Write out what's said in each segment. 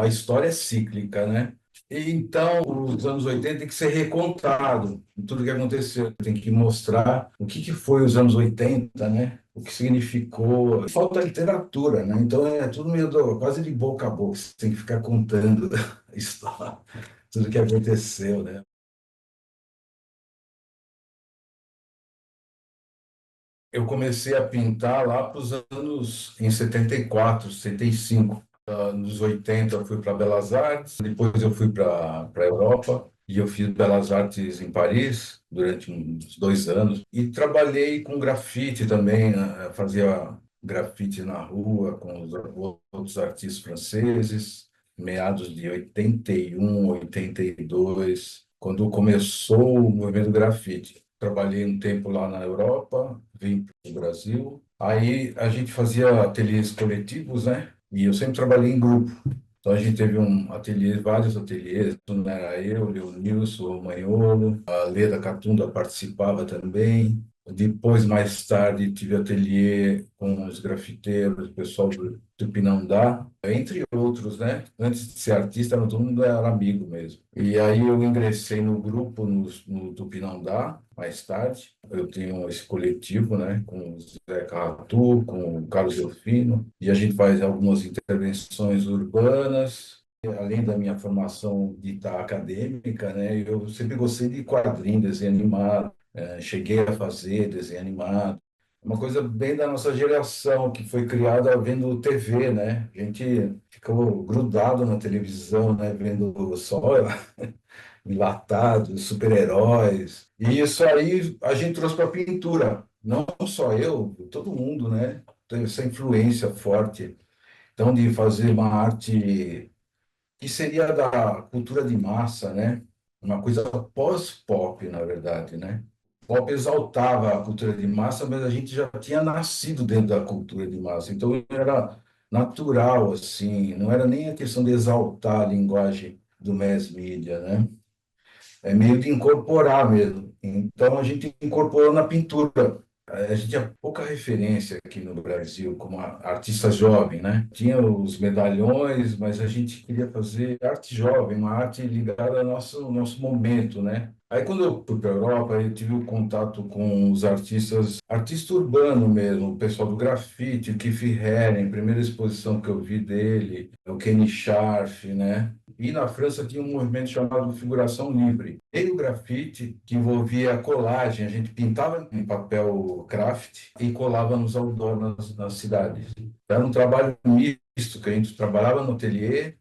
A história é cíclica, né? E então, os anos 80 tem que ser recontado, tudo que aconteceu. Tem que mostrar o que foi os anos 80, né? O que significou. Falta literatura, né? Então, é tudo meio quase de boca a boca. Você tem que ficar contando a história, tudo que aconteceu, né? Eu comecei a pintar lá para os anos em 74, 75. Nos 80 eu fui para Belas Artes, depois eu fui para a Europa e eu fiz Belas Artes em Paris durante uns 2 anos e trabalhei com grafite também, né? Fazia grafite na rua com os outros artistas franceses, meados de 81, 82, quando começou o movimento grafite. Trabalhei um tempo lá na Europa, vim para o Brasil. Aí a gente fazia ateliês coletivos, né? E eu sempre trabalhei em grupo. Então a gente teve um ateliê, vários ateliês, não era eu, Leonilson, o Manholo, a Leda Catunda participava também. Depois, mais tarde, tive ateliê com os grafiteiros, o pessoal do Tupinambá, entre outros, né? Antes de ser artista, todo mundo era amigo mesmo. E aí eu ingressei no grupo no Tupinambá, mais tarde. Eu tenho esse coletivo, né? Com o Zé Carratu, com o Carlos Delfino, e a gente faz algumas intervenções urbanas. Além da minha formação dita acadêmica, né? Eu sempre gostei de quadrinhos, desenho animado. Cheguei a fazer desenho animado. Uma coisa bem da nossa geração, que foi criada vendo TV, né? A gente ficou grudado na televisão, né? Vendo só enlatados, super-heróis. E isso aí a gente trouxe para a pintura. Não só eu, todo mundo, né? Teve essa influência forte. Então, de fazer uma arte que seria da cultura de massa, né? Uma coisa pós-pop, na verdade, né? Pop exaltava a cultura de massa, mas a gente já tinha nascido dentro da cultura de massa, então era natural, assim, não era nem a questão de exaltar a linguagem do mass media, né? É meio de incorporar mesmo. Então a gente incorporou na pintura. A gente tinha pouca referência aqui no Brasil como artista jovem, né? Tinha os medalhões, mas a gente queria fazer arte jovem, uma arte ligada ao nosso momento, né? Aí quando eu fui para a Europa, eu tive o contato com os artistas, artista urbano mesmo, o pessoal do grafite, o Keith Haring, primeira exposição que eu vi dele, o Kenny Scharf, né? E na França tinha um movimento chamado Figuração Livre. E o grafite, que envolvia colagem, a gente pintava em papel craft e colava nos outdoors nas cidades. Era um trabalho misto, que a gente trabalhava no ateliê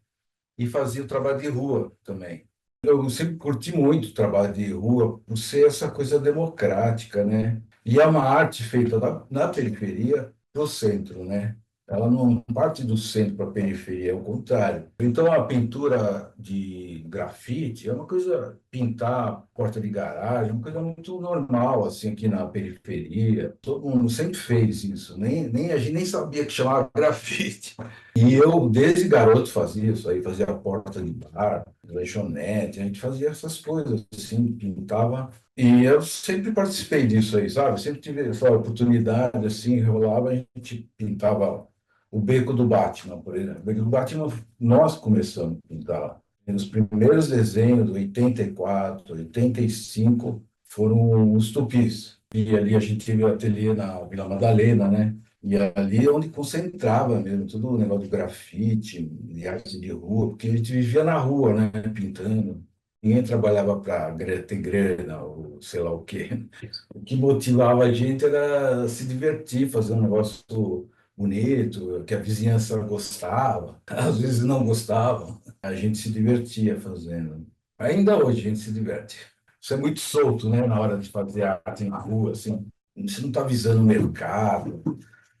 e fazia o trabalho de rua também. Eu sempre curti muito o trabalho de rua, por ser essa coisa democrática, né? E é uma arte feita na periferia para o centro, né? Ela não parte do centro para a periferia, é o contrário. Então, a pintura de grafite é uma coisa, pintar porta de garagem, é uma coisa muito normal, assim, aqui na periferia. Todo mundo sempre fez isso, nem a gente nem sabia que chamava grafite. E eu, desde garoto, fazia isso aí, fazia a porta de bar, lanchonete, a gente fazia essas coisas, assim, pintava. E eu sempre participei disso aí, sabe? Sempre tive essa oportunidade, assim, rolava, a gente pintava o Beco do Batman, por exemplo. O Beco do Batman, nós começamos a pintar. E os primeiros desenhos, 84, 85, foram os tupis. E ali a gente teve o ateliê na Vila Madalena, né? E ali é onde concentrava mesmo, todo o negócio de grafite, de arte de rua, porque a gente vivia na rua, né, pintando. Ninguém trabalhava para ter grana ou sei lá o quê. O que motivava a gente era se divertir, fazer um negócio bonito, que a vizinhança gostava, às vezes não gostava. A gente se divertia fazendo. Ainda hoje a gente se diverte. Você é muito solto, né, na hora de fazer arte na rua, assim. Você não está visando o mercado,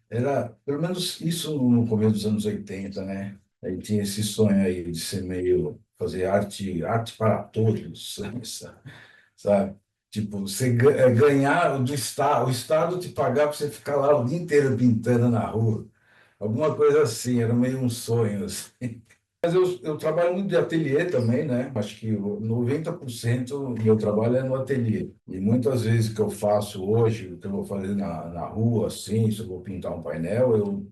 era, pelo menos isso no começo dos anos 80, né? Aí tinha esse sonho aí de ser meio, fazer arte para todos, sabe? Tipo, você ganhar do Estado, o Estado te pagar para você ficar lá o dia inteiro pintando na rua. Alguma coisa assim, era meio um sonho, assim. Mas eu trabalho muito de ateliê também, né? Acho que 90% do meu trabalho é no ateliê. E muitas vezes que eu faço hoje, o que eu vou fazer na rua, assim, se eu vou pintar um painel, eu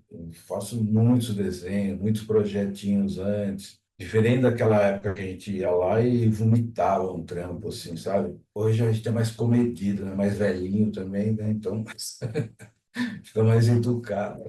faço muitos desenhos, muitos projetinhos antes. Diferente daquela época que a gente ia lá e vomitava um trampo, assim, sabe? Hoje a gente é mais comedido, né? Mais velhinho também, né? Então fica mais educado.